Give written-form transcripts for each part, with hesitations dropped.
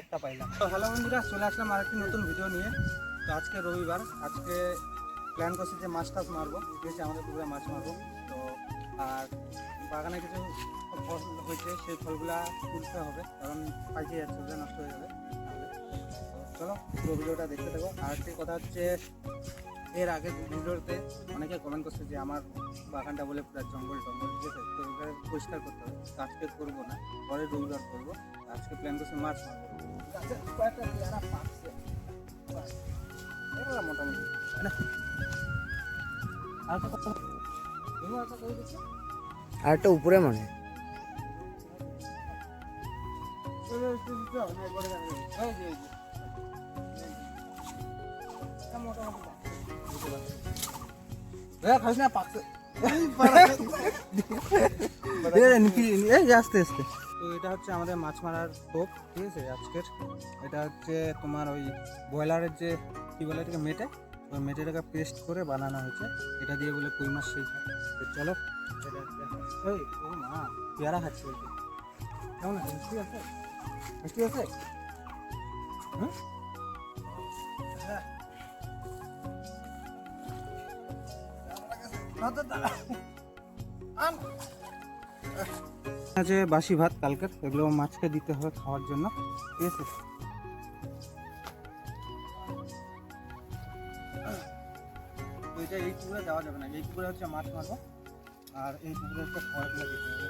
একটা পাইলাম। তো হ্যালো বন্ধুরা, চলে আসলাম আরেকটি নতুন ভিডিও নিয়ে। তো আজকে রবিবার, আজকে প্ল্যান করছি যে মাছ টাছ মারবো, উঠেছে আমাদের পুকুরে মাছ মারবো। তো আর বাগানে কিছু ফল হয়েছে, সেই ফলগুলা তুলতে হবে, কারণ পাইকে যাচ্ছে, ওগুলো নষ্ট হয়ে যাবে। তো চলো পুরো ভিডিওটা দেখতে থাকো। আর একটি কথা হচ্ছে, এর আগের ভিডিওতে অনেকে কমেন্ট করছে যে আমার বাগানটা বলে পুরো জঙ্গল টঙ্গল, ঠিক আছে? তো এবার পরিষ্কার করতে হবে। তো আজকে করবো না, পরে রবিবার করবো। আজকে প্ল্যান করছি মাছ মারবো। কয়েকটা পেয়ারা পাকছে মোটামুটি আর একটা উপরে মনে আস্তে আস্তে। তো এটা হচ্ছে আমাদের মাছ মারার টোপ, ঠিক আছে? আজকের এটা হচ্ছে তোমার ওই ব্রয়লারের যে কী বলে এটাকে, মেটে, ওই মেটেটাকে পেস্ট করে বানানো হয়েছে। এটা দিয়ে বলে কই মাছ সেই খায়। তো চলো, এটা ওই ও মা পেয়ারা খাচ্ছে বলছে। কেমন আছে? মিষ্টি আছে? মিষ্টি আছে? হুম, হ্যাঁ। আছে বাসি ভাত কালকের, এগুলো মাছকে দিতে হবে খাওয়ার জন্য, ঠিক আছে? তো এটা এই পুকুরে দেওয়া যাবে না, এই পুকুরে হচ্ছে মাছ মারবো, আর এই পুকুরে হচ্ছে খাওয়াগুলো দিতে হবে।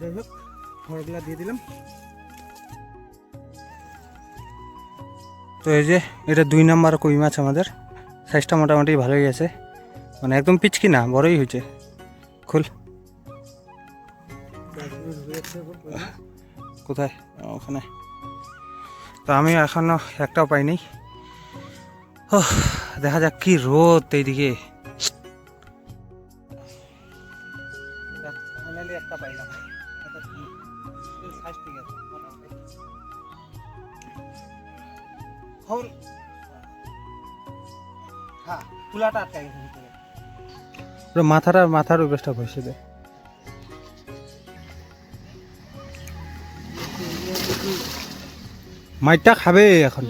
যাই হোক, খড়গুলা দিয়ে দিলাম। তো এই যে এটা 2 নাম্বার কই মাছ আমাদের, সাইজটা মোটামুটি ভালোই আছে, মানে একদম পিচকি না, বড়ই হয়েছে। খুল কোথায়? ওখানে। তো আমি এখনো একটাও পাইনি। দেখা যাক কি রোদ এইদিকে। ফাইনালি একটা পাইলাম, সাইজ ঠিক আছে মোটামুটি। হ্যাঁ, তুলাটা আটকে গেছে ভিতরে, মাথার উপরেটা বসে দেয়। মাইটটা খাবে এখন।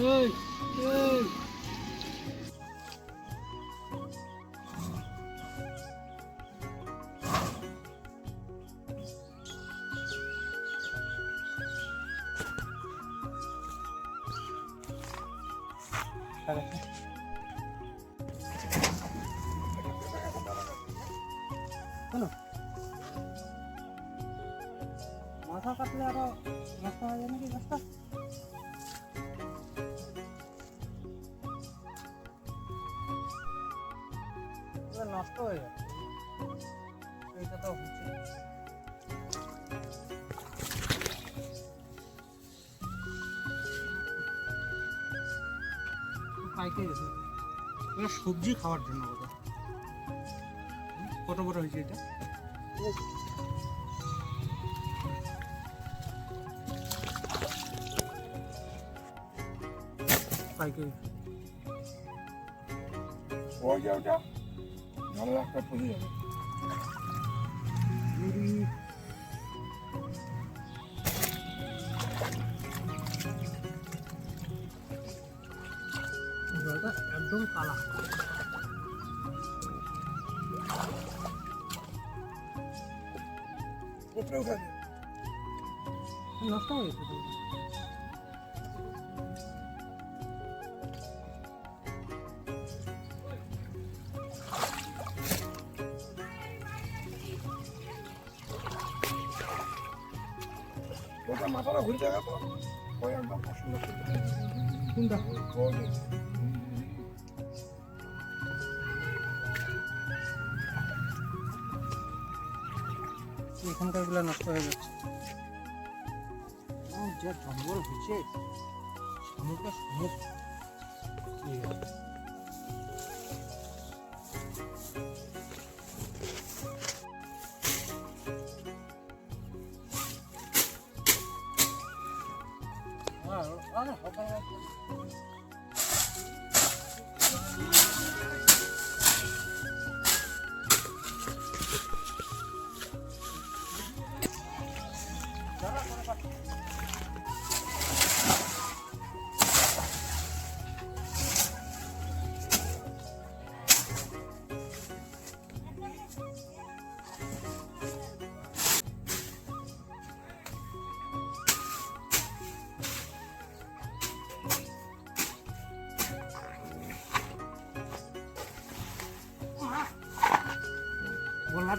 মাথা কাটলে আরো নষ্ট হয়ে যায় নাকি গাছটা? নষ্ট হয়ে যাচ্ছে, এইটা তো হচ্ছে। পাইকে গেছে, এটা সবজি খাওয়ার জন্য কত বড় হয়েছে এটা। পাইকে ওটা ভালো একটা পড়ে যাবে। জলটা একদম কালা, নষ্ট হয়ে গেছে। মাথাটা ঘুরে যাবে তো, ওই একদম পছন্দ করতে কোনটা? এখানকার গুলা নষ্ট হয়ে যাচ্ছে। যা জঙ্গল হয়েছে, শামুকটা শামুক।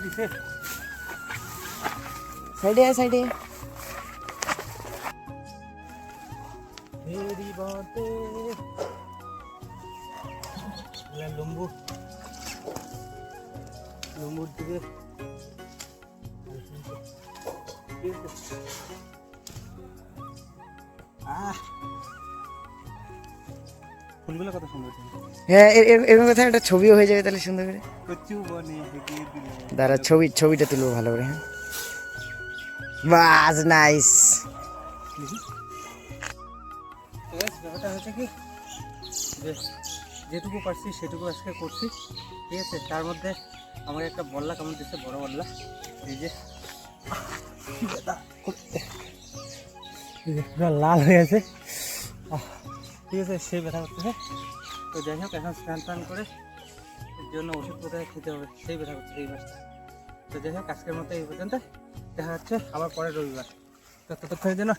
দিছে সাইডে আয় সাইডে। ভেরি বাতে লম্বু লম্বুর দিকে ফুলগুলো কত সুন্দর হ্যাঁ এরকম কথা একটা ছবিও হয়ে যাবে তাহলে সুন্দর করে। কচু বনে হেঁকিয়ে দিল দাঁড়া ছবিটা তুলবো ভালো করে। হ্যাঁ বাস নাইস। ব্যাপারটা হচ্ছে কি যে যেটুকু পারছি সেটুকু আজকে করছি, ঠিক আছে। তার মধ্যে আমাকে একটা বল্লা কামড় দিচ্ছে, বড় বল্লা, এই যে কি ব্যথা করতে, এই যে পুরো লাল হয়ে আছে, ঠিক আছে, সেই ব্যথা করতেছে। তো যাই হোক এখন স্নান টান করে এর জন্য ওষুধ কোথায় খেতে হবে, সেই ব্যথা করছে এই মাসটা। তো যাই হোক আজকের মতো এই পর্যন্ত, দেখা হচ্ছে আবার পরের রবিবার। তো ততক্ষণের জন্য